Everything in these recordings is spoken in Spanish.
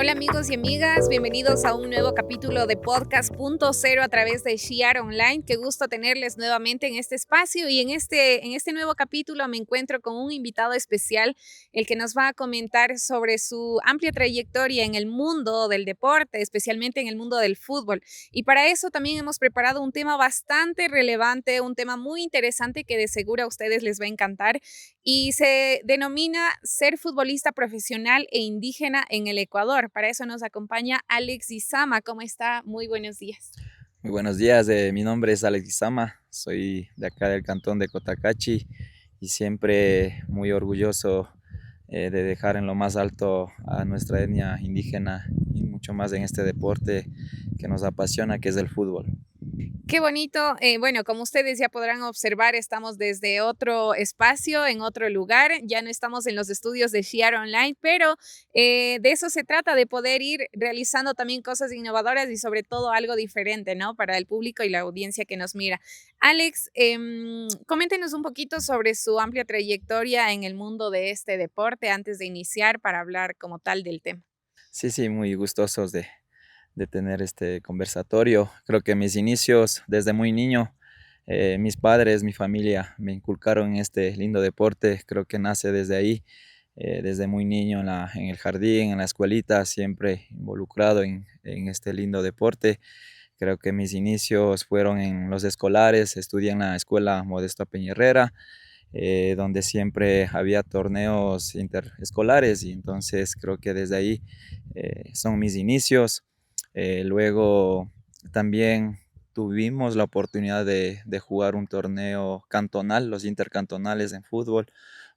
Hola amigos y amigas, bienvenidos a un nuevo capítulo de Podcast.0 a través de Shiar Online. Qué gusto tenerles nuevamente en este espacio y en este nuevo capítulo me encuentro con un invitado especial, el que nos va a comentar sobre su amplia trayectoria en el mundo del deporte, especialmente en el mundo del fútbol. Y para eso también hemos preparado un tema bastante relevante, un tema muy interesante que de seguro a ustedes les va a encantar y se denomina ser futbolista profesional e indígena en el Ecuador. Para eso nos acompaña Alex Izama. ¿Cómo está? Muy buenos días. Muy buenos días, mi nombre es Alex Izama, soy de acá del cantón de Cotacachi y siempre muy orgulloso de dejar en lo más alto a nuestra etnia indígena y mucho más en este deporte que nos apasiona, que es el fútbol. Qué bonito. Bueno, como ustedes ya podrán observar, estamos desde otro espacio, en otro lugar. Ya no estamos en los estudios de Shiar Online, pero de eso se trata, de poder ir realizando también cosas innovadoras y sobre todo algo diferente, ¿no? Para el público y la audiencia que nos mira. Alex, coméntenos un poquito sobre su amplia trayectoria en el mundo de este deporte antes de iniciar para hablar como tal del tema. Sí, sí, muy gustosos de tener este conversatorio. Creo que mis inicios desde muy niño, mis padres, mi familia me inculcaron en este lindo deporte, creo que nace desde ahí, desde muy niño en el jardín, en la escuelita, siempre involucrado en este lindo deporte. Creo que mis inicios fueron en los escolares, estudié en la escuela Modesto Peña donde siempre había torneos interescolares y entonces creo que desde ahí son mis inicios. Luego también tuvimos la oportunidad de jugar un torneo cantonal, los intercantonales en fútbol,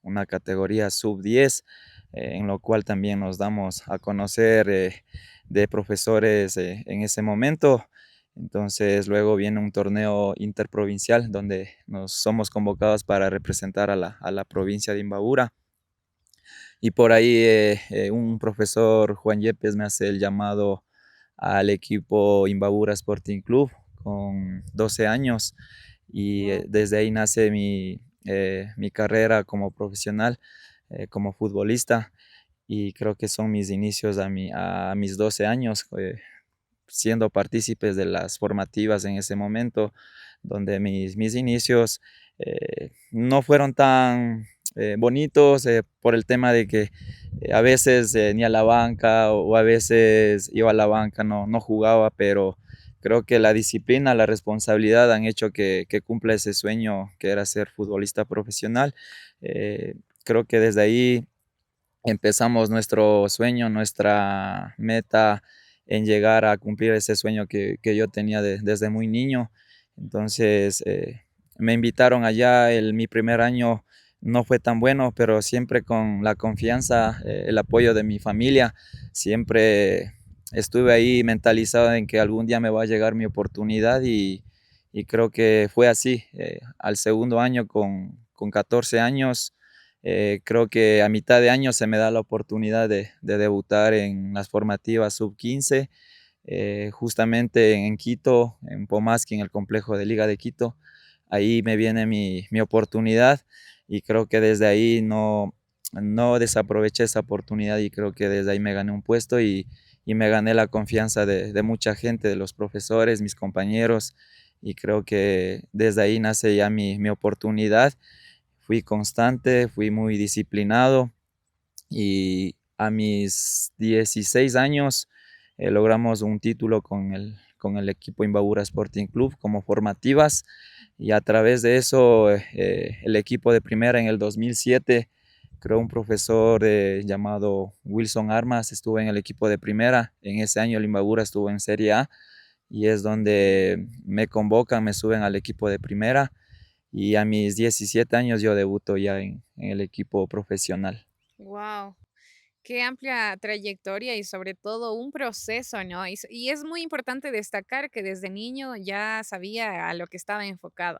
una categoría sub 10, en lo cual también nos damos a conocer de profesores en ese momento. Entonces luego viene un torneo interprovincial donde nos somos convocados para representar a la provincia de Imbabura. Y por ahí un profesor, Juan Yepes, me hace el llamado al equipo Imbabura Sporting Club con 12 años y Wow. desde ahí nace mi carrera como profesional, como futbolista y creo que son mis inicios a mis 12 años, siendo partícipes de las formativas en ese momento, donde mis inicios no fueron tan bonitos por el tema de que a veces ni a la banca o a veces iba a la banca, no jugaba, pero creo que la disciplina, la responsabilidad han hecho que cumpla ese sueño que era ser futbolista profesional. Creo que desde ahí empezamos nuestro sueño, nuestra meta en llegar a cumplir ese sueño que yo tenía desde muy niño. Entonces me invitaron allá, mi primer año no fue tan bueno, pero siempre con la confianza, el apoyo de mi familia, siempre estuve ahí mentalizado en que algún día me va a llegar mi oportunidad y creo que fue así. Al segundo año, con 14 años, creo que a mitad de año se me da la oportunidad de debutar en las formativas sub 15, justamente en Quito, en Pomasqui, en el complejo de Liga de Quito. Ahí me viene mi oportunidad y creo que desde ahí no desaproveché esa oportunidad y creo que desde ahí me gané un puesto y me gané la confianza de mucha gente, de los profesores, mis compañeros y creo que desde ahí nace ya mi oportunidad. Fui constante, fui muy disciplinado y a mis 16 años logramos un título con el equipo Imbabura Sporting Club como formativas y a través de eso el equipo de primera en el 2007 creó un profesor llamado Wilson Armas, estuvo en el equipo de primera, en ese año el Imbabura estuvo en Serie A y es donde me convocan, me suben al equipo de primera y a mis 17 años yo debuto ya en el equipo profesional. Wow. Qué amplia trayectoria y sobre todo un proceso, ¿no? Y es muy importante destacar que desde niño ya sabía a lo que estaba enfocado.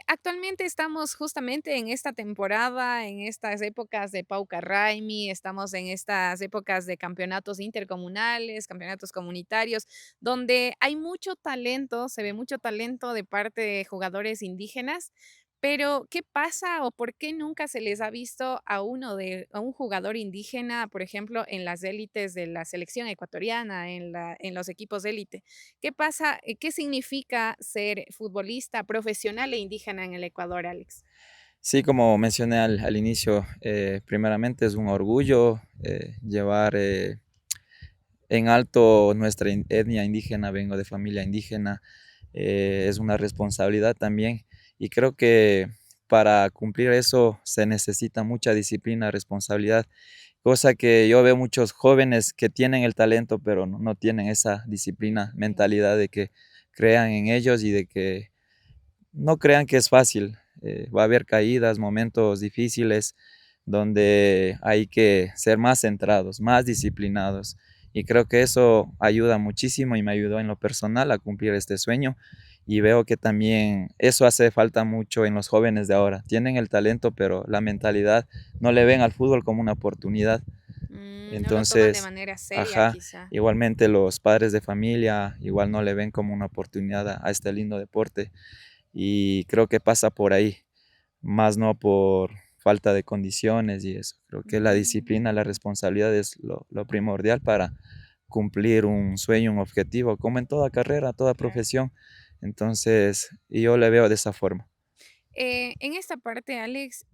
Actualmente estamos justamente en esta temporada, en estas épocas de Pauca Raimi, estamos en estas épocas de campeonatos intercomunales, campeonatos comunitarios, donde hay mucho talento, se ve mucho talento de parte de jugadores indígenas, Pero, ¿qué pasa o por qué nunca se les ha visto a un jugador indígena, por ejemplo, en las élites de la selección ecuatoriana, en los equipos de élite? ¿Qué pasa? ¿Qué significa ser futbolista profesional e indígena en el Ecuador, Alex? Sí, como mencioné al inicio, primeramente es un orgullo llevar en alto nuestra etnia indígena, vengo de familia indígena, es una responsabilidad también y creo que para cumplir eso se necesita mucha disciplina, responsabilidad, cosa que yo veo muchos jóvenes que tienen el talento pero no tienen esa disciplina, Sí. mentalidad de que crean en ellos y de que no crean que es fácil. Va a haber caídas, momentos difíciles donde hay que ser más centrados, más disciplinados. Y creo que eso ayuda muchísimo y me ayudó en lo personal a cumplir este sueño. Y veo que también eso hace falta mucho en los jóvenes de ahora. Tienen el talento, pero la mentalidad no le ven al fútbol como una oportunidad. No lo toman de Entonces, manera seria, ajá, quizá. igualmente los padres de familia igual no le ven como una oportunidad a este lindo deporte y creo que pasa por ahí, más no por falta de condiciones y eso. Creo que la disciplina, la Mm. responsabilidad es lo primordial para cumplir un sueño, un objetivo, como en toda carrera, toda Claro. profesión. Entonces, y yo le veo de esa forma. En esta parte, Alex,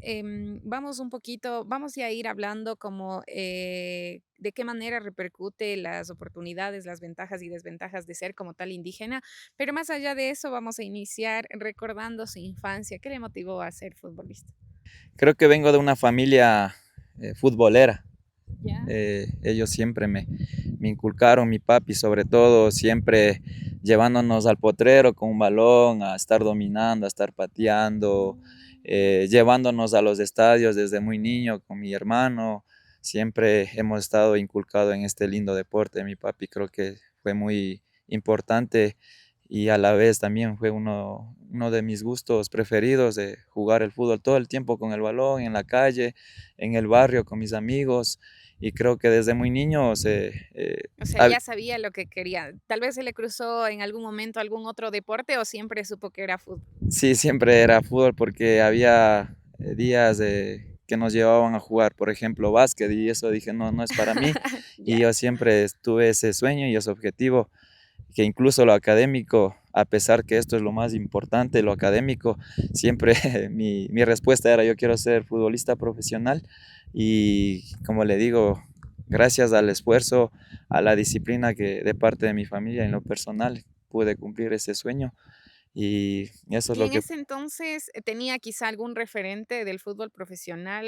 vamos un poquito, vamos ya a ir hablando como de qué manera repercute las oportunidades, las ventajas y desventajas de ser como tal indígena, pero más allá de eso vamos a iniciar recordando su infancia. ¿Qué le motivó a ser futbolista? Creo que vengo de una familia futbolera. Ya. Ellos siempre me inculcaron, mi papi sobre todo, siempre llevándonos al potrero con un balón, a estar dominando, a estar pateando, llevándonos a los estadios desde muy niño con mi hermano. Siempre hemos estado inculcados en este lindo deporte. Mi papi creo que fue muy importante y a la vez también fue uno de mis gustos preferidos de jugar el fútbol todo el tiempo con el balón, en la calle, en el barrio, con mis amigos y creo que desde muy niño O sea, hab- ya sabía lo que quería. Tal vez se le cruzó en algún momento algún otro deporte o siempre supo que era fútbol. sí, siempre era fútbol porque había días que nos llevaban a jugar, por ejemplo, básquet y eso dije, no es para mí y Ya. yo siempre tuve ese sueño y ese objetivo que incluso lo académico, a pesar que esto es lo más importante, lo académico, siempre mi respuesta era yo quiero ser futbolista profesional y como le digo, gracias al esfuerzo, a la disciplina que de parte de mi familia en lo personal pude cumplir ese sueño y eso es Y lo en que ese entonces, ¿tenía quizá algún referente del fútbol profesional,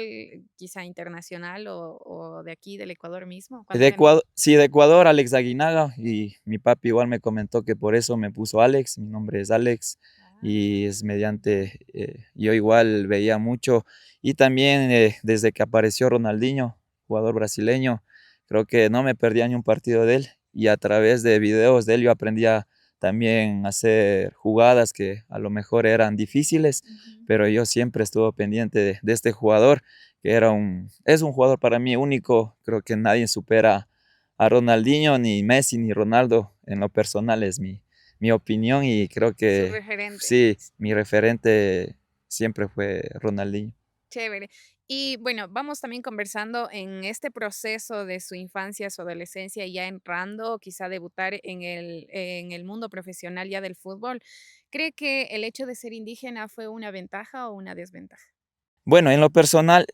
quizá internacional o de aquí, del Ecuador mismo, cuando de era niño? Ecuador, sí, de Ecuador, Alex Aguinaga, y mi papi igual me comentó que por eso me puso Alex, mi nombre es Alex, y Ah, es mediante, yo igual veía mucho, y también desde que apareció Ronaldinho, jugador brasileño, creo que no me perdía ni un partido de él, y a través de videos de él yo aprendía también a hacer jugadas que a lo mejor eran difíciles, ujú. pero yo siempre estuve pendiente de este jugador que es un jugador para mí único, creo que nadie supera a Ronaldinho, ni Messi, ni Ronaldo, en lo personal es mi opinión y creo Su que referente. sí, mi referente siempre fue Ronaldinho. Chévere. Y bueno, vamos también conversando en este proceso de su infancia, su adolescencia, ya entrando, quizá debutar en el mundo profesional ya del fútbol. ¿Cree que el hecho de ser indígena fue una ventaja o una desventaja? Bueno, en lo personal,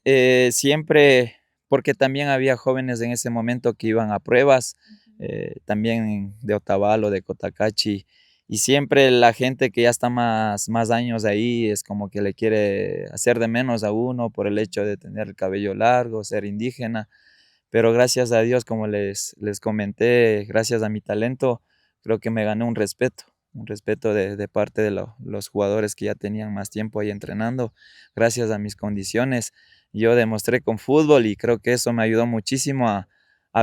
siempre, porque también había jóvenes en ese momento que iban a pruebas, Ujú. también de Otavalo, de Cotacachi, y siempre la gente que ya está más años ahí es como que le quiere hacer de menos a uno por el hecho de tener el cabello largo, ser indígena, pero gracias a Dios, como les comenté, gracias a mi talento, creo que me gané un respeto de parte de los jugadores que ya tenían más tiempo ahí entrenando, gracias a mis condiciones. Yo demostré con fútbol y creo que eso me ayudó muchísimo a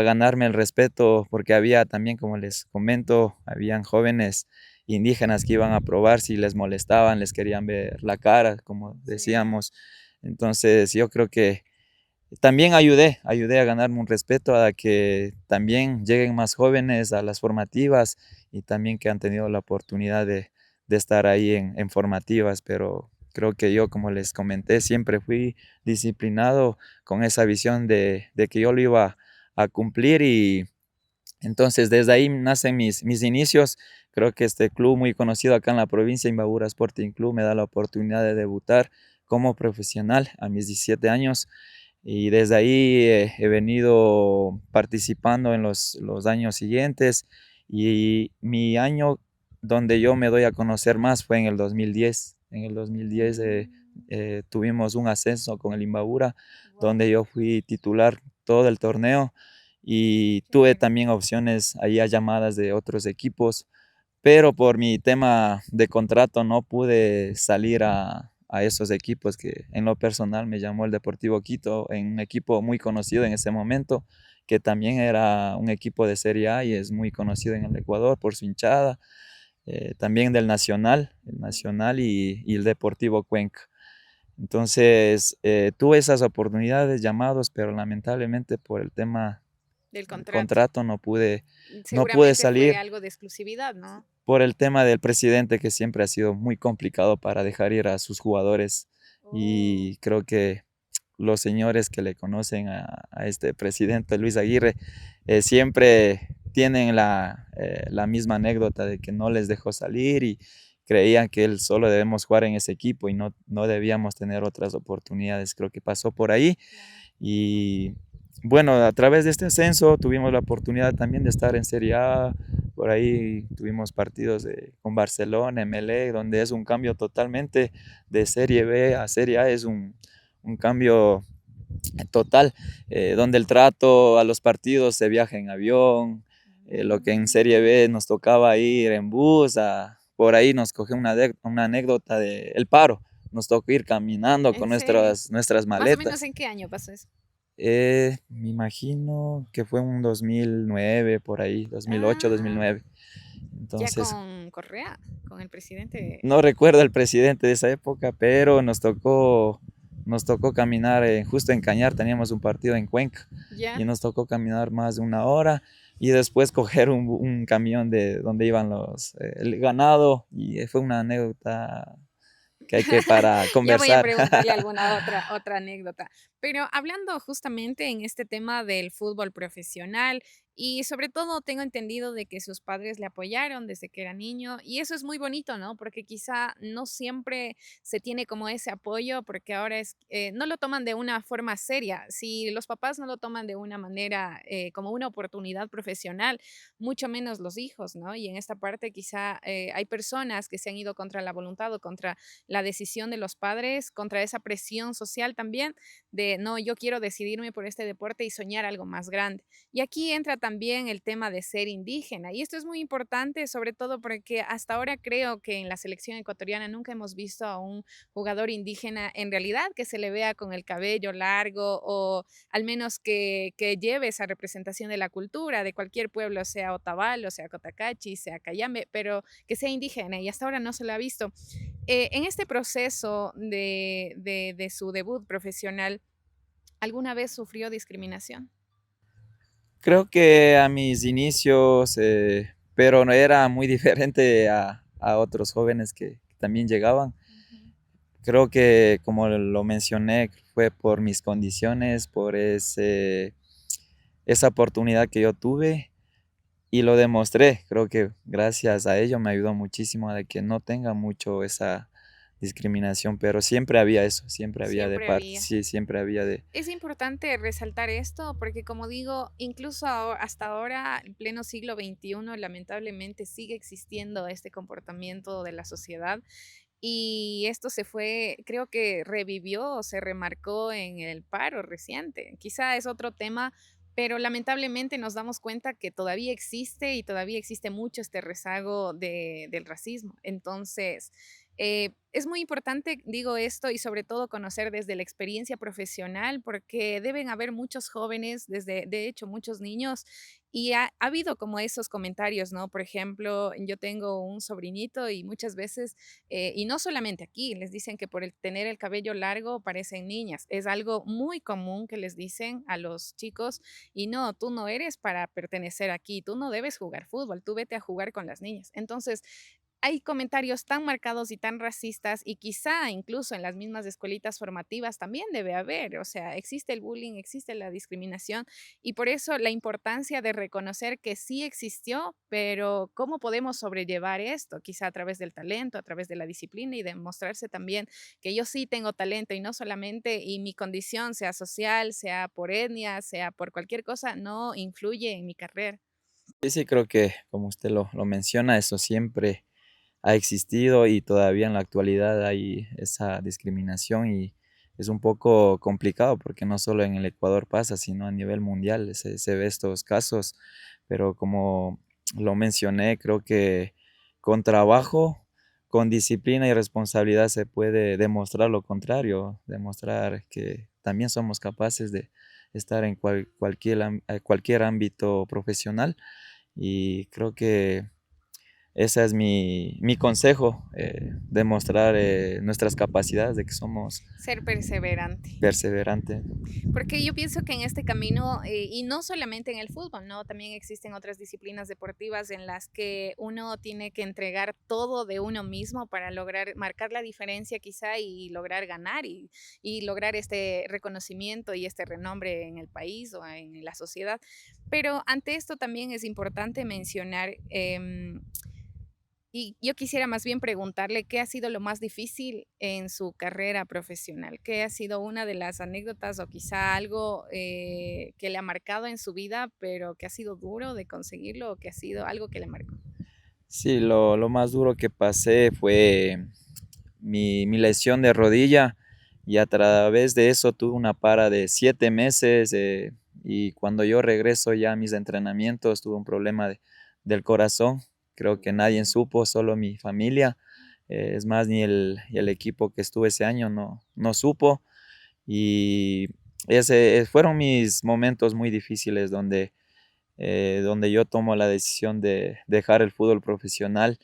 ganarme el respeto, porque había también, como les comento, habían jóvenes indígenas que iban a probar si les molestaban, les querían ver la cara, como Sí. decíamos. Entonces, yo creo que también ayudé a ganarme un respeto, a que también lleguen más jóvenes a las formativas y también que han tenido la oportunidad de estar ahí en formativas, pero Creo que yo, como les comenté, siempre fui disciplinado con esa visión de que yo lo iba a cumplir y entonces desde ahí nacen mis inicios. Creo que este club muy conocido acá en la provincia, Imbabura Sporting Club, me da la oportunidad de debutar como profesional a mis 17 años y desde ahí he venido participando en los años siguientes y mi año donde yo me doy a conocer más fue en el 2010. En el 2010 tuvimos un ascenso con el Imbabura, Wow, donde yo fui titular todo el torneo y qué tuve bueno. también opciones ahí a llamadas de otros equipos, pero por mi tema de contrato no pude salir a esos equipos que en lo personal me llamó el Deportivo Quito, en un equipo muy conocido en ese momento, que también era un equipo de Serie A y es muy conocido en el Ecuador por su hinchada, también del Nacional, el Nacional y el Deportivo Cuenca. Entonces, tuve esas oportunidades, llamados, pero lamentablemente por el tema Del del contrato. contrato no pude Seguramente fue salir algo de exclusividad, ¿no? por el tema del presidente que siempre ha sido muy complicado para dejar ir a sus jugadores Oh, y creo que los señores que le conocen a este presidente Luis Aguirre siempre tienen la misma anécdota de que no les dejó salir y creían que él solo debemos jugar en ese equipo y no debíamos tener otras oportunidades. Creo que pasó por ahí claro. y bueno, a través de este ascenso tuvimos la oportunidad también de estar en Serie A, por ahí tuvimos partidos con Barcelona, MLE, donde es un cambio totalmente de Serie B a Serie A, es un cambio total, donde el trato a los partidos se viaja en avión, lo que en Serie B nos tocaba ir en bus, por ahí nos cogió una anécdota del paro, nos tocó ir caminando con ¿En serio? nuestras ¿Más o menos maletas. en qué año pasó eso? Me imagino que fue un 2009, por ahí, 2008, Ah, 2009. ya Entonces, con Correa, con el presidente. no recuerdo el presidente de esa época, pero nos tocó caminar justo en Cañar, teníamos un partido en Cuenca Ya. y nos tocó caminar más de una hora y después coger un camión de donde iban el ganado y fue una anécdota que hay que para Ya voy a conversar. preguntarle alguna otra anécdota. Pero hablando justamente en este tema del fútbol profesional y sobre todo tengo entendido de que sus padres le apoyaron desde que era niño y eso es muy bonito, ¿no? Porque quizá no siempre se tiene como ese apoyo porque ahora no lo toman de una forma seria. Si los papás no lo toman de una manera como una oportunidad profesional, mucho menos los hijos, ¿no? Y en esta parte quizá hay personas que se han ido contra la voluntad o contra la decisión de los padres, contra esa presión social también de, no, yo quiero decidirme por este deporte y soñar algo más grande. Y aquí entra también el tema de ser indígena. Y esto es muy importante, sobre todo porque hasta ahora creo que en la selección ecuatoriana nunca hemos visto a un jugador indígena en realidad que se le vea con el cabello largo o al menos que lleve esa representación de la cultura de cualquier pueblo, sea Otavalo, sea Cotacachi, sea Cayambe, pero que sea indígena y hasta ahora no se lo ha visto. En este proceso de su debut profesional, ¿alguna vez sufrió discriminación? Creo que a mis inicios, pero no era muy diferente a otros jóvenes que también llegaban. Ujú. Creo que, como lo mencioné, fue por mis condiciones, por esa oportunidad que yo tuve y lo demostré. Creo que gracias a ello me ayudó muchísimo a de que no tenga mucho esa discriminación, pero siempre había eso, siempre había de Siempre parte, había. sí, siempre había de, Es importante resaltar esto porque, como digo, incluso hasta ahora, en pleno siglo XXI, lamentablemente sigue existiendo este comportamiento de la sociedad y esto se fue, creo que revivió o se remarcó en el paro reciente. Quizá es otro tema, pero lamentablemente nos damos cuenta que todavía existe y todavía existe mucho este rezago del racismo. Entonces, es muy importante, digo esto, y sobre todo conocer desde la experiencia profesional, porque deben haber muchos jóvenes, de hecho, muchos niños, y ha habido como esos comentarios, ¿no? Por ejemplo, yo tengo un sobrinito y muchas veces y no solamente aquí, les dicen que por el tener el cabello largo parecen niñas. Es algo muy común que les dicen a los chicos y no, tú no eres para pertenecer aquí, tú no debes jugar fútbol, tú vete a jugar con las niñas. Entonces, hay comentarios tan marcados y tan racistas y quizá incluso en las mismas escuelitas formativas también debe haber, o sea, existe el bullying, existe la discriminación y por eso la importancia de reconocer que sí existió, pero ¿cómo podemos sobrellevar esto? Quizá a través del talento, a través de la disciplina y demostrarse también que yo sí tengo talento y no solamente y mi condición, sea social, sea por etnia, sea por cualquier cosa, no influye en mi carrera. Sí, sí, creo que como usted lo menciona, eso siempre ha existido y todavía en la actualidad hay esa discriminación y es un poco complicado porque no solo en el Ecuador pasa, sino a nivel mundial se ve estos casos, pero como lo mencioné, creo que con trabajo, con disciplina y responsabilidad se puede demostrar lo contrario, demostrar que también somos capaces de estar en cualquier ámbito profesional y creo que ese es mi consejo, demostrar nuestras capacidades de que somos Ser perseverante. perseverantes. Porque yo pienso que en este camino, y no solamente en el fútbol, ¿no? También existen otras disciplinas deportivas en las que uno tiene que entregar todo de uno mismo para lograr marcar la diferencia quizá y lograr ganar y lograr este reconocimiento y este renombre en el país o en la sociedad. Pero ante esto también es importante mencionar, y yo quisiera más bien preguntarle qué ha sido lo más difícil en su carrera profesional, qué ha sido una de las anécdotas o quizá algo que le ha marcado en su vida, pero que ha sido duro de conseguirlo o que ha sido algo que le marcó. Sí, lo más duro que pasé fue mi lesión de rodilla y a través de eso tuve una para de 7 meses y cuando yo regreso ya a mis entrenamientos tuve un problema del corazón. Creo que nadie supo, solo mi familia. Es más, ni el equipo que estuve ese año no supo. Y fueron mis momentos muy difíciles donde yo tomo la decisión de dejar el fútbol profesional.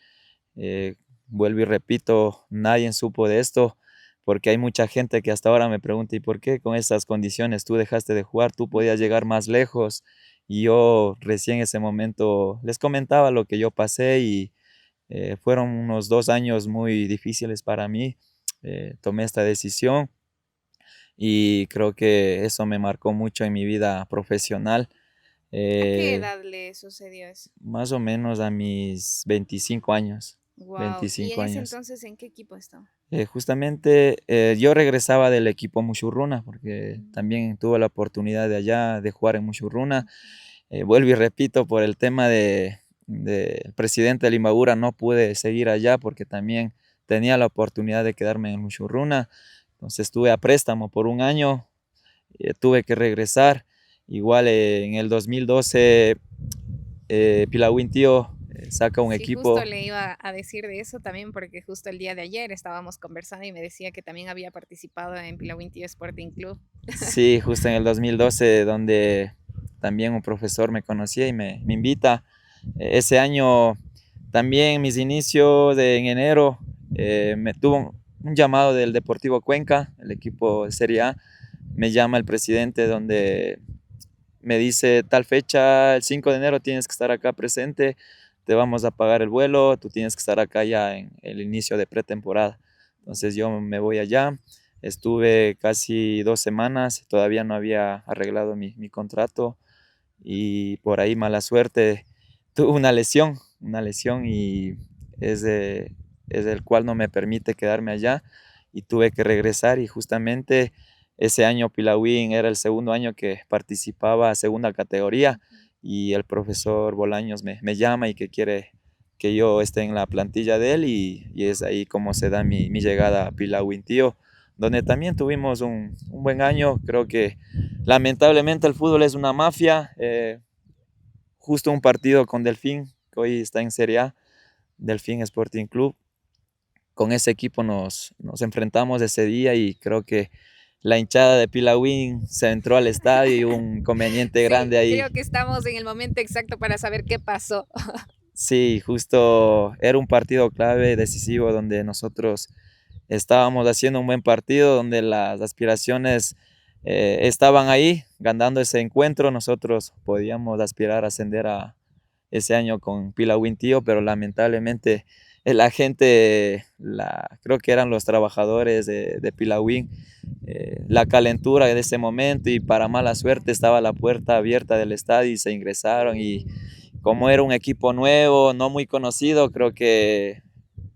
Eh, Vuelvo y repito, nadie supo de esto porque hay mucha gente que hasta ahora me pregunta, ¿y por qué con esas condiciones tú dejaste de jugar? Tú podías llegar más lejos. Y yo recién en ese momento les comentaba lo que yo pasé y fueron unos 2 años muy difíciles para mí. Tomé esta decisión y creo que eso me marcó mucho en mi vida profesional. ¿A qué Eh, edad le sucedió eso? Más o menos a mis 25 años. Wow. ¿Y 25 en ese años. entonces en qué equipo estaba? Justamente yo regresaba del equipo Mushurruna porque también tuve la oportunidad de allá de jugar en Mushurruna. Vuelvo y repito, por el tema del presidente de Limbabura no pude seguir allá porque también tenía la oportunidad de quedarme en Mushurruna. Entonces estuve a préstamo por un año, tuve que regresar. Igual en el 2012 Pilawin saca un Sí, justo equipo. le iba a decir de eso también, porque justo el día de ayer estábamos conversando y me decía que también había participado en Pilawinti Sporting Club. Sí, justo en el 2012, donde también un profesor me conocía y me invita. Ese año también mis inicios en enero me tuvo un llamado del Deportivo Cuenca, el equipo de Serie A. Me llama el presidente donde me dice tal fecha, el 5 de enero tienes que estar acá presente, te vamos a pagar el vuelo, tú tienes que estar acá ya en el inicio de pretemporada. Entonces yo me voy allá, estuve casi 2 semanas, todavía no había arreglado mi contrato y por ahí mala suerte, tuve una lesión y es, es el cual no me permite quedarme allá y tuve que regresar y justamente ese año Pilawin era el segundo año que participaba a segunda categoría y el profesor Bolaños me llama y que quiere que yo esté en la plantilla de él y es ahí como se da mi llegada a Pilawin, tío, donde también tuvimos un buen año. Creo que lamentablemente el fútbol es una mafia. Justo un partido con Delfín, que hoy está en Serie A, Delfín Sporting Club. Con ese equipo nos enfrentamos ese día y creo que la hinchada de Pilawin se entró al estadio y hubo un inconveniente Sí, grande ahí. creo que estamos en el momento exacto para saber qué pasó. Sí, justo era un partido clave, decisivo, donde nosotros estábamos haciendo un buen partido, donde las aspiraciones estaban ahí, ganando ese encuentro. Nosotros podíamos aspirar a ascender a ese año con Pilawin Tío, pero lamentablemente la gente, creo que eran los trabajadores de Pilauín, la calentura de ese momento y para mala suerte estaba la puerta abierta del estadio y se ingresaron y como era un equipo nuevo, no muy conocido, creo que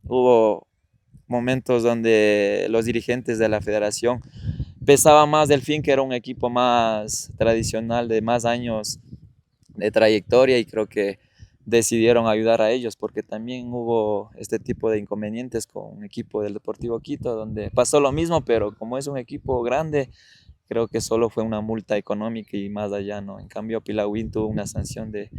hubo momentos donde los dirigentes de la federación pesaba más Delfín, que era un equipo más tradicional de más años de trayectoria y creo que decidieron ayudar a ellos porque también hubo este tipo de inconvenientes con un equipo del Deportivo Quito donde pasó lo mismo, pero como es un equipo grande, creo que solo fue una multa económica y más allá no. En cambio, Pilauín tuvo una sanción de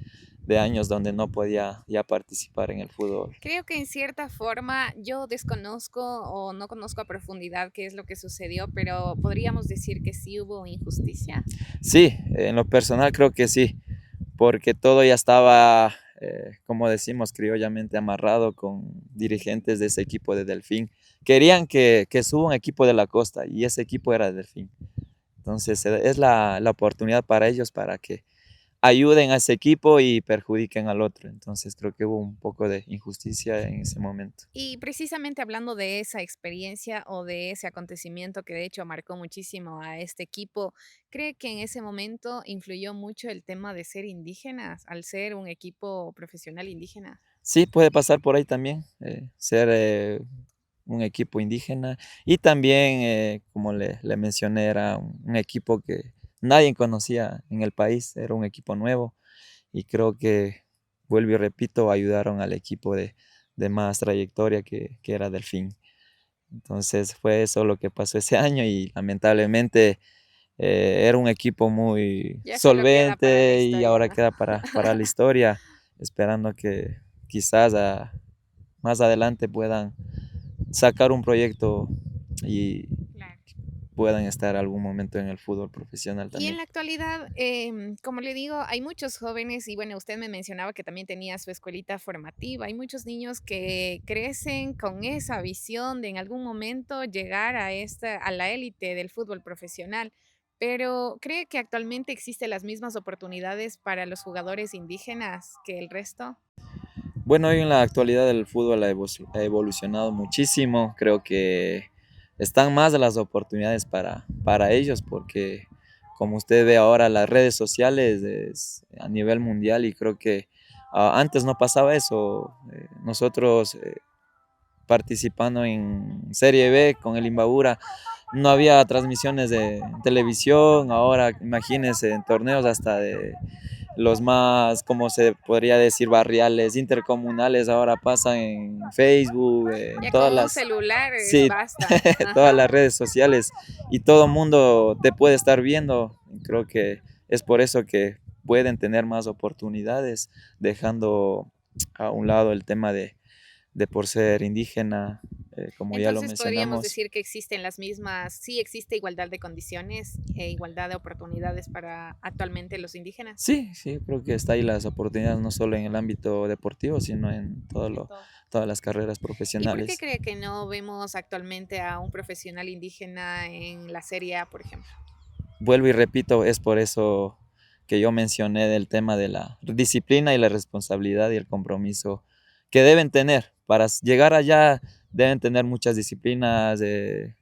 años donde no podía ya participar en el fútbol. Creo que en cierta forma yo desconozco o no conozco a profundidad qué es lo que sucedió, pero podríamos decir que sí hubo injusticia. Sí, en lo personal creo que sí, porque todo ya estaba, como decimos criollamente, amarrado con dirigentes de ese equipo de Delfín. Querían que suba un equipo de la costa y ese equipo era de Delfín. Entonces es la oportunidad para ellos para que ayuden a ese equipo y perjudiquen al otro. Entonces creo que hubo un poco de injusticia en ese momento. Y precisamente hablando de esa experiencia o de ese acontecimiento que de hecho marcó muchísimo a este equipo, ¿cree que en ese momento influyó mucho el tema de ser indígenas al ser un equipo profesional indígena? Sí, puede pasar por ahí también, ser un equipo indígena y también, como le mencioné, era un equipo que nadie conocía en el país, era un equipo nuevo y creo que, vuelvo y repito, ayudaron al equipo de más trayectoria que era Delfín. Entonces fue eso lo que pasó ese año y lamentablemente era un equipo muy Ya solo queda para la solvente y historia, ahora ¿no? queda para la historia, esperando que quizás más adelante puedan sacar un proyecto y Claro. puedan estar algún momento en el fútbol profesional Y en también. la actualidad, como le digo, hay muchos jóvenes y bueno, usted me mencionaba que también tenía su escuelita formativa. Hay muchos niños que crecen con esa visión de en algún momento llegar a la élite del fútbol profesional. Pero ¿cree que actualmente existen las mismas oportunidades para los jugadores indígenas que el resto? Bueno, hoy en la actualidad el fútbol ha evolucionado muchísimo. Creo que están más las oportunidades para ellos porque como usted ve ahora las redes sociales es a nivel mundial y creo que antes no pasaba eso. Nosotros participando en Serie B con el Imbabura no había transmisiones de televisión. Ahora imagínense en torneos hasta de los más, como se podría decir, barriales, intercomunales, ahora pasan en Facebook, en Ya todas con un las, celular sí, basta. todas las Ajá. redes sociales y todo el mundo te puede estar viendo. Creo que es por eso que pueden tener más oportunidades, dejando a un lado el tema de por ser indígena, como ya lo Entonces podríamos mencionamos. decir que existen las mismas, sí existe igualdad de condiciones e igualdad de oportunidades para actualmente los indígenas Sí, sí, creo que está ahí las oportunidades no solo en el ámbito deportivo, sino en en todo. todas las carreras ¿Y por qué profesionales. cree que no vemos actualmente a un profesional indígena en la Serie A, por ejemplo? Vuelvo y repito, es por eso que yo mencioné del tema de la disciplina y la responsabilidad y el compromiso que deben tener. Para llegar allá deben tener muchas disciplinas,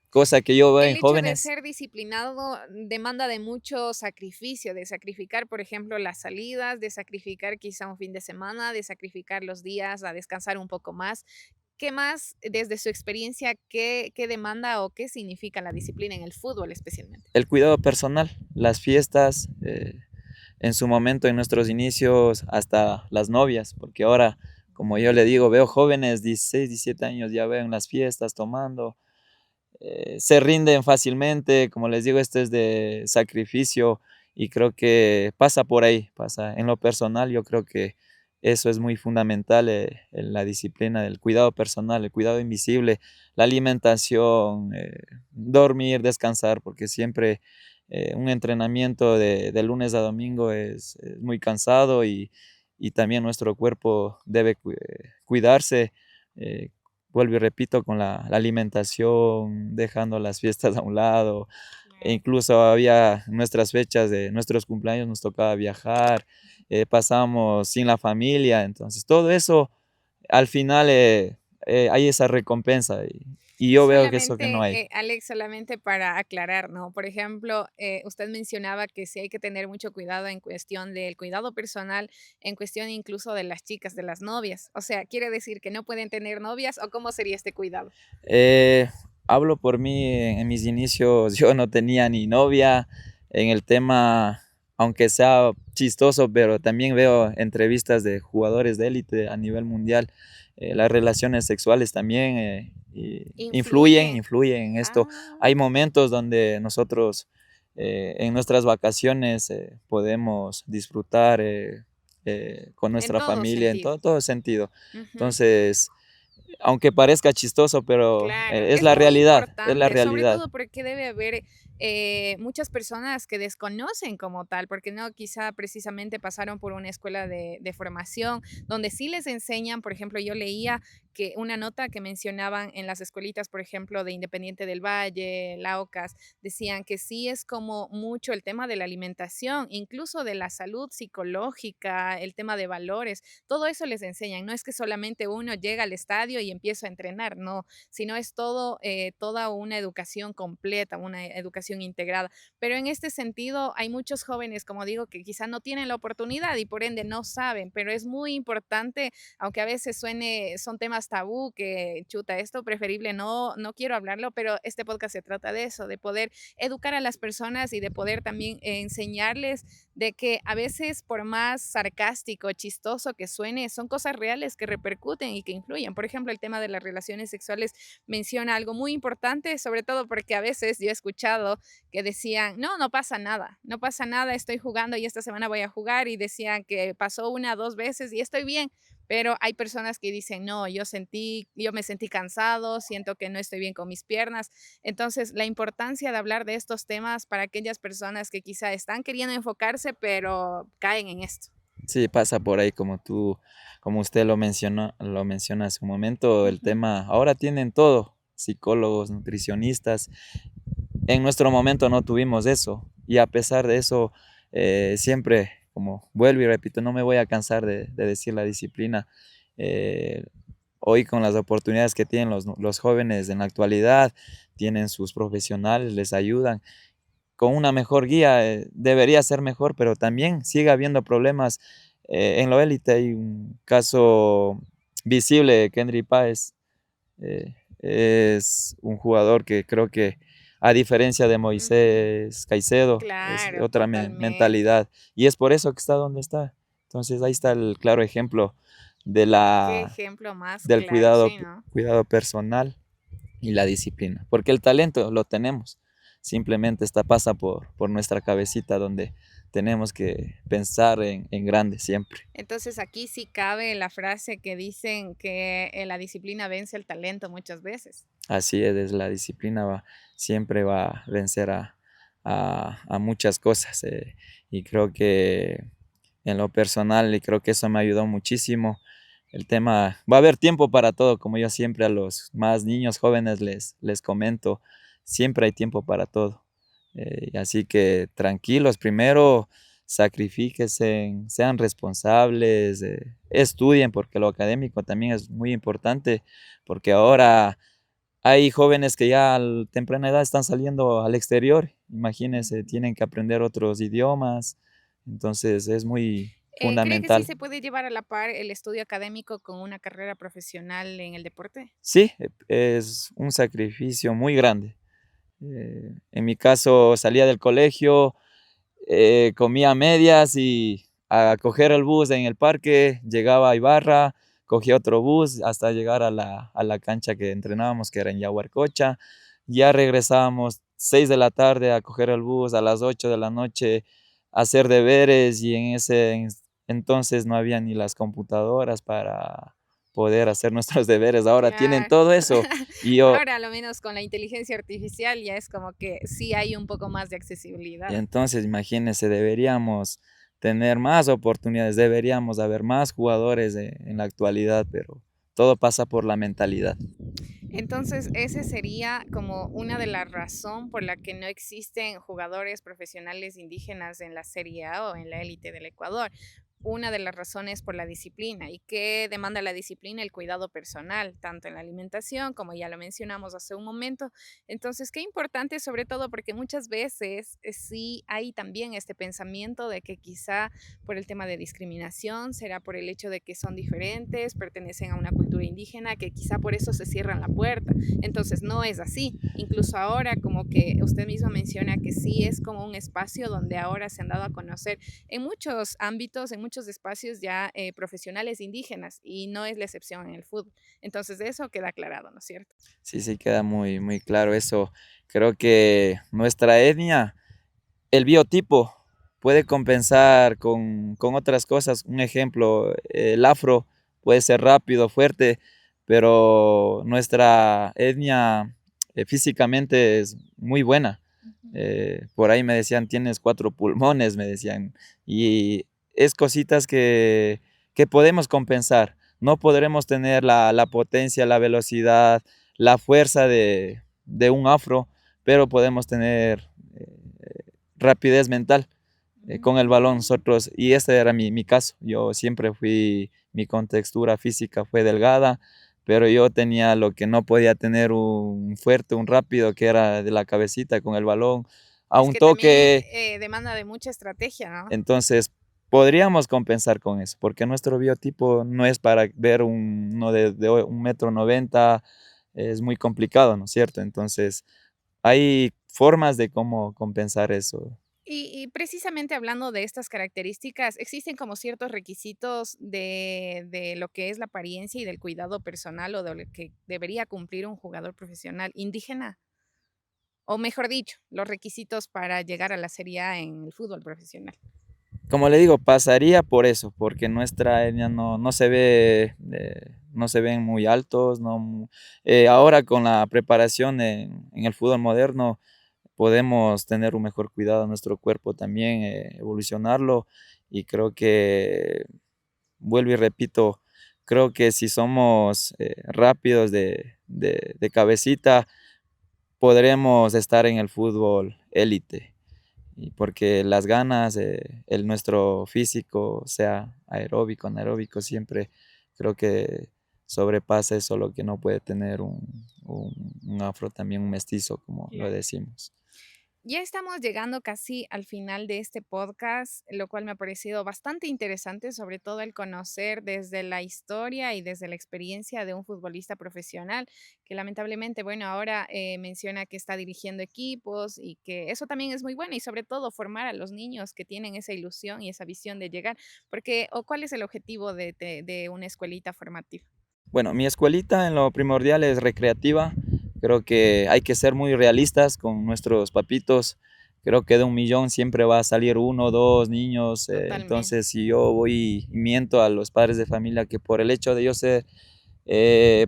cosa que yo veo en El hecho de jóvenes. ser disciplinado demanda de mucho sacrificio, de sacrificar, por ejemplo, las salidas, de sacrificar quizá un fin de semana, de sacrificar los días a descansar un poco más. ¿Qué más, desde su experiencia, qué demanda o qué significa la disciplina en el fútbol especialmente? El cuidado personal, las fiestas, en su momento, en nuestros inicios, hasta las novias, porque ahora, como yo le digo, veo jóvenes 16, 17 años, ya veo en las fiestas tomando, se rinden fácilmente, como les digo, esto es de sacrificio y creo que pasa por ahí, pasa. En lo personal, yo creo que eso es muy fundamental, en la disciplina del cuidado personal, el cuidado invisible, la alimentación, dormir, descansar, porque siempre un entrenamiento de lunes a domingo es muy cansado y también nuestro cuerpo debe cuidarse. eh, Vuelvo y repito, con la alimentación, dejando las fiestas a un lado, e Claro. incluso había nuestras fechas de nuestros cumpleaños, nos tocaba viajar, pasábamos sin la familia, entonces todo eso al final hay esa recompensa y yo veo que eso que no hay. Alex, solamente para aclarar, ¿no? Por ejemplo, usted mencionaba que sí hay que tener mucho cuidado en cuestión del cuidado personal, en cuestión incluso de las chicas, de las novias. O sea, ¿quiere decir que no pueden tener novias o cómo sería este cuidado? Eh, Hablo por mí, en mis inicios yo no tenía ni novia en el tema, aunque sea chistoso, pero también veo entrevistas de jugadores de élite a nivel mundial. Las relaciones sexuales también Influye. influyen en esto. Ah, Hay momentos donde nosotros en nuestras vacaciones podemos disfrutar con en nuestra todo familia en sentido. todo sentido. Ujú. Entonces, aunque parezca chistoso, pero Claro, es es la muy realidad, es la importante, sobre realidad. todo porque debe haber muchas personas que desconocen como tal, porque no quizá precisamente pasaron por una escuela de formación donde sí les enseñan, por ejemplo, yo leía que una nota que mencionaban en las escuelitas, por ejemplo, de Independiente del Valle, Laucas, decían que sí es como mucho el tema de la alimentación, incluso de la salud psicológica, el tema de valores, todo eso les enseñan. No es que solamente uno llega al estadio y empieza a entrenar, no, sino es todo, toda una educación completa, una educación integrada. Pero en este sentido, hay muchos jóvenes, como digo, que quizá no tienen la oportunidad y por ende no saben, pero es muy importante, aunque a veces suene, son temas tabú, que chuta, esto preferible no quiero hablarlo, pero este podcast se trata de eso, de poder educar a las personas y de poder también enseñarles de que a veces por más sarcástico, chistoso que suene, son cosas reales que repercuten y que influyen. Por ejemplo, el tema de las relaciones sexuales menciona algo muy importante, sobre todo porque a veces yo he escuchado que decían, no, no pasa nada, no pasa nada, estoy jugando y esta semana voy a jugar y decían que pasó una, dos veces y estoy bien. Pero hay personas que dicen, no, yo me sentí cansado, siento que no estoy bien con mis piernas. Entonces, la importancia de hablar de estos temas para aquellas personas que quizá están queriendo enfocarse, pero caen en esto. Sí, pasa por ahí como usted lo menciona hace un momento, el Ujú. tema, ahora tienen todo, psicólogos, nutricionistas. En nuestro momento no tuvimos eso y a pesar de eso, siempre, como vuelvo y repito, no me voy a cansar de decir la disciplina. Eh, Hoy con las oportunidades que tienen los jóvenes en la actualidad, tienen sus profesionales, les ayudan. Con una mejor guía debería ser mejor, pero también sigue habiendo problemas. En la élite hay un caso visible, Kendry Páez. Es un jugador que creo que, a diferencia de Ujú. Moisés Caicedo, es Claro, otra totalmente. mentalidad. Y es por eso que está donde está. Entonces ahí está el claro ejemplo de Qué la, ejemplo más del claro, sí, ¿no? cuidado personal y la disciplina. Porque el talento lo tenemos. Simplemente pasa por nuestra cabecita donde tenemos que pensar en grande siempre. Entonces aquí sí cabe la frase que dicen que la disciplina vence el talento muchas veces. Así es, la disciplina siempre va a vencer a muchas cosas. Y creo que en lo personal, y creo que eso me ayudó muchísimo. El tema, va a haber tiempo para todo, como yo siempre a los más niños jóvenes les comento, siempre hay tiempo para todo. Así que tranquilos, primero sacrifíquense, sean responsables, estudien, porque lo académico también es muy importante, porque ahora hay jóvenes que ya a temprana edad están saliendo al exterior, imagínense, Ujú. tienen que aprender otros idiomas, entonces es muy ¿Cree que sí fundamental. se puede llevar a la par el estudio académico con una carrera profesional en el deporte? Sí, es un sacrificio muy grande. En mi caso salía del colegio, comía a medias y a coger el bus en el parque, llegaba a Ibarra, cogía otro bus hasta llegar a la cancha que entrenábamos, que era en Yaguarcocha. Ya regresábamos 6 de la tarde a coger el bus, a las 8 de la noche a hacer deberes y en entonces no había ni las computadoras para poder hacer nuestros deberes. Ahora tienen Claro. todo eso y yo, Ahora, a lo menos con la inteligencia artificial, ya es como que sí hay un poco más de y accesibilidad. entonces imagínense, deberíamos tener más oportunidades, deberíamos haber más jugadores en la actualidad, pero todo pasa por la mentalidad. Entonces, ese sería como una de las razones por la que no existen jugadores profesionales indígenas en la Serie A o en la élite del Ecuador. una de las razones por la disciplina. ¿Y qué demanda la disciplina? El cuidado personal, tanto en la alimentación, como ya lo mencionamos hace un momento. Entonces, qué importante, sobre todo porque muchas veces sí hay también este pensamiento de que quizá por el tema de discriminación, será por el hecho de que son diferentes, pertenecen a una cultura indígena, que quizá por eso se cierran la puerta. Entonces, no es así. Incluso ahora, como que usted mismo menciona que sí es como un espacio donde ahora se han dado a conocer en muchos ámbitos, en muchos espacios ya profesionales indígenas, y no es la excepción en el fútbol. Entonces, de eso queda aclarado, ¿no es cierto? Sí, sí, queda muy, muy claro eso. Creo que nuestra etnia, el biotipo, puede compensar con otras cosas. Un ejemplo, el afro puede ser rápido, fuerte, pero nuestra etnia físicamente es muy buena. Ujú. Por ahí me decían, tienes 4 pulmones, me decían. Y es cositas que podemos compensar. No podremos tener la potencia, la velocidad, la fuerza de un afro, pero podemos tener rapidez mental con el balón Mm. nosotros, y este era mi caso. Yo siempre mi contextura física fue delgada, pero yo tenía lo que no podía tener un fuerte, un rápido, que era de la cabecita con el balón, a Es un que también toque. demanda de mucha estrategia, ¿no? Entonces podríamos compensar con eso, porque nuestro biotipo no es para ver uno de 1,90 m, es muy complicado, ¿no es cierto? Entonces hay formas de cómo compensar eso. Y precisamente hablando de estas características, existen como ciertos requisitos de lo que es la apariencia y del cuidado personal o de lo que debería cumplir un jugador profesional indígena, o mejor dicho, los requisitos para llegar a la Serie A en el fútbol profesional. Como le digo, pasaría por eso, porque nuestra etnia no se ve, no se ven muy altos, ahora con la preparación en el fútbol moderno podemos tener un mejor cuidado de nuestro cuerpo también, evolucionarlo, y creo que, vuelvo y repito, creo que si somos rápidos de cabecita, podremos estar en el fútbol élite. Y porque las ganas, nuestro físico, sea aeróbico, anaeróbico, siempre creo que sobrepasa eso, lo que no puede tener un afro, también un mestizo, como lo Claro. decimos. Ya estamos llegando casi al final de este podcast, lo cual me ha parecido bastante interesante, sobre todo el conocer desde la historia y desde la experiencia de un futbolista profesional, que lamentablemente, bueno, ahora menciona que está dirigiendo equipos y que eso también es muy bueno, y sobre todo formar a los niños que tienen esa ilusión y esa visión de llegar, porque, o cuál es el objetivo de una escuelita formativa. Bueno, mi escuelita en lo primordial es recreativa. Creo que hay que ser muy realistas con nuestros papitos. Creo que de 1 millón siempre va a salir 1 o 2 niños. Totalmente. Entonces, si yo voy y miento a los padres de familia que por el hecho de yo ser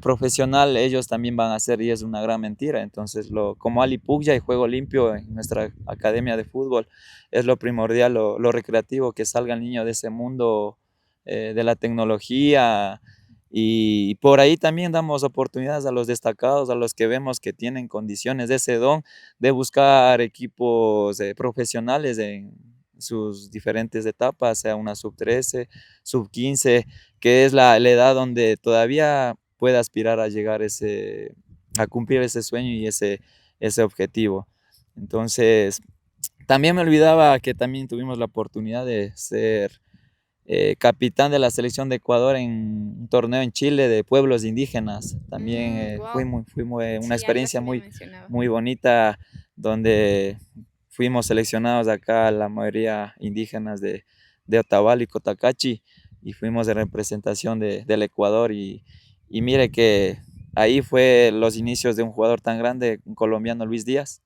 profesional, ellos también van a ser, y es una gran mentira. Entonces, como Ali Puglia y Juego Limpio en nuestra academia de fútbol, es lo primordial, lo recreativo, que salga el niño de ese mundo de la tecnología. Y por ahí también damos oportunidades a los destacados, a los que vemos que tienen condiciones de ese don, de buscar equipos profesionales en sus diferentes etapas, sea una sub 13, sub 15, que es la edad donde todavía puede aspirar a llegar a cumplir ese sueño y ese objetivo. Entonces, también me olvidaba que también tuvimos la oportunidad de ser capitán de la selección de Ecuador en un torneo en Chile de pueblos indígenas. También Wow. una Sí, algo experiencia así me muy, mencionaba. muy bonita, donde fuimos seleccionados acá, la mayoría indígenas de Otavalo y Cotacachi, y fuimos de representación del Ecuador. Y mire que ahí fue los inicios de un jugador tan grande, un colombiano, Luis Díaz.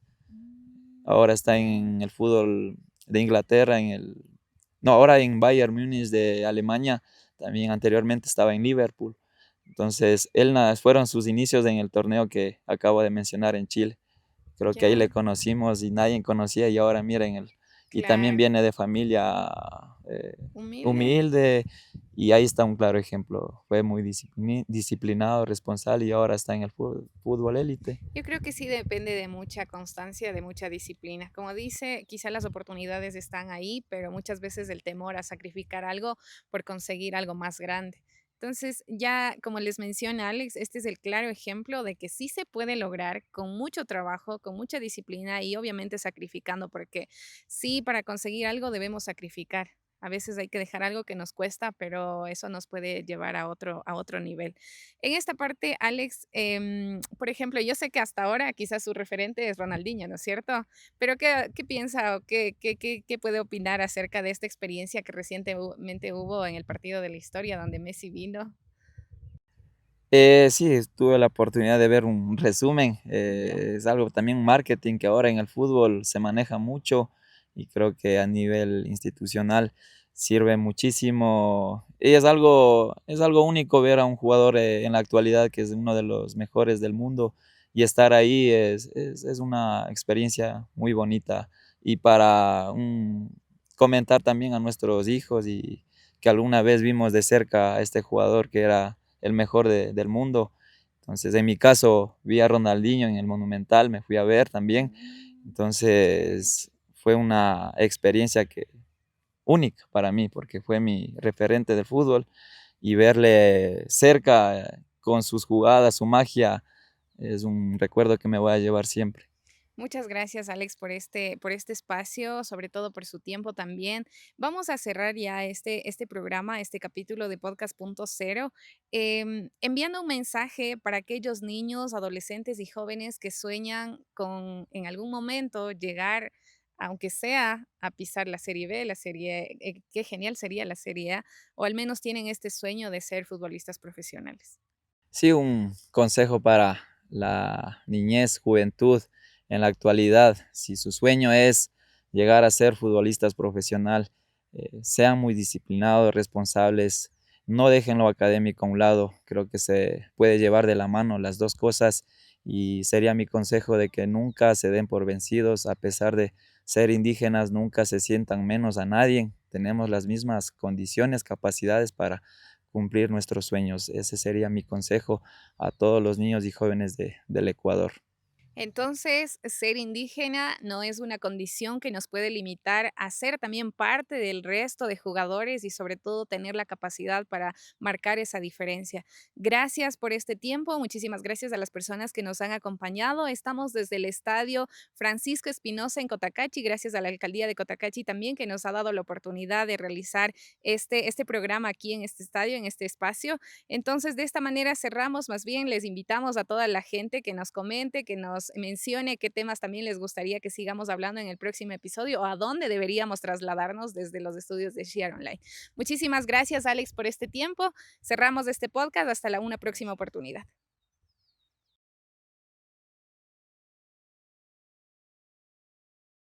Ahora está Ya. en el fútbol de Inglaterra, no, ahora en Bayern Múnich de Alemania. También anteriormente estaba en Liverpool. Entonces, fueron sus inicios en el torneo que acabo de mencionar en Chile. Creo que ahí le Ya. conocimos y nadie conocía, y ahora miren y también Claro, viene de familia eh, humilde. humilde y ahí está un claro ejemplo. Fue muy disciplinado, responsable y ahora está en el fútbol élite. Yo creo que sí depende de mucha constancia, de mucha disciplina. Como dice, quizá las oportunidades están ahí, pero muchas veces el temor a sacrificar algo por conseguir algo más grande. Entonces, ya como les menciona Alex, este es el claro ejemplo de que sí se puede lograr con mucho trabajo, con mucha disciplina y obviamente sacrificando, porque sí, para conseguir algo debemos sacrificar. A veces hay que dejar algo que nos cuesta, pero eso nos puede llevar a otro nivel. En esta parte, Alex, por ejemplo, yo sé que hasta ahora quizás su referente es Ronaldinho, ¿no es cierto? Pero ¿qué piensa o qué puede opinar acerca de esta experiencia que recientemente hubo en el partido de la historia donde Messi vino? Sí, tuve la oportunidad de ver un resumen. Es algo también marketing que ahora en el fútbol se maneja mucho y creo que a nivel institucional sirve muchísimo. Y es algo único ver a un jugador en la actualidad que es uno de los mejores del mundo y estar ahí es una experiencia muy bonita. Y para comentar también a nuestros hijos y que alguna vez vimos de cerca a este jugador que era el mejor del mundo. Entonces, en mi caso, vi a Ronaldinho en el Monumental, me fui a ver también. Entonces, fue una experiencia única para mí, porque fue mi referente del fútbol y verle cerca con sus jugadas, su magia, es un recuerdo que me voy a llevar siempre. Muchas gracias, Alex, por este espacio, sobre todo por su tiempo también. Vamos a cerrar ya este programa, este capítulo de Podcast Punto Cero, enviando un mensaje para aquellos niños, adolescentes y jóvenes que sueñan con en algún momento llegar, aunque sea a pisar la Serie B, la Serie, qué genial sería la Serie A, o al menos tienen este sueño de ser futbolistas profesionales. Sí, un consejo para la niñez, juventud en la actualidad. Si su sueño es llegar a ser futbolistas profesional, sean muy disciplinados, responsables, no dejen lo académico a un lado. Creo que se puede llevar de la mano las dos cosas y sería mi consejo de que nunca se den por vencidos, a pesar de ser indígenas, nunca se sientan menos a nadie. Tenemos las mismas condiciones, capacidades para cumplir nuestros sueños. Ese sería mi consejo a todos los niños y jóvenes del Ecuador. Entonces, ser indígena no es una condición que nos puede limitar a ser también parte del resto de jugadores y sobre todo tener la capacidad para marcar esa diferencia. Gracias por este tiempo, muchísimas gracias a las personas que nos han acompañado. Estamos desde el estadio Francisco Espinosa en Cotacachi, gracias a la alcaldía de Cotacachi también que nos ha dado la oportunidad de realizar este programa aquí en este estadio, en este espacio. Entonces, de esta manera cerramos, más bien les invitamos a toda la gente que nos comente, que nos mencione qué temas también les gustaría que sigamos hablando en el próximo episodio o a dónde deberíamos trasladarnos desde los estudios de Share Online. Muchísimas gracias, Alex, por este tiempo. Cerramos este podcast. Hasta una próxima oportunidad.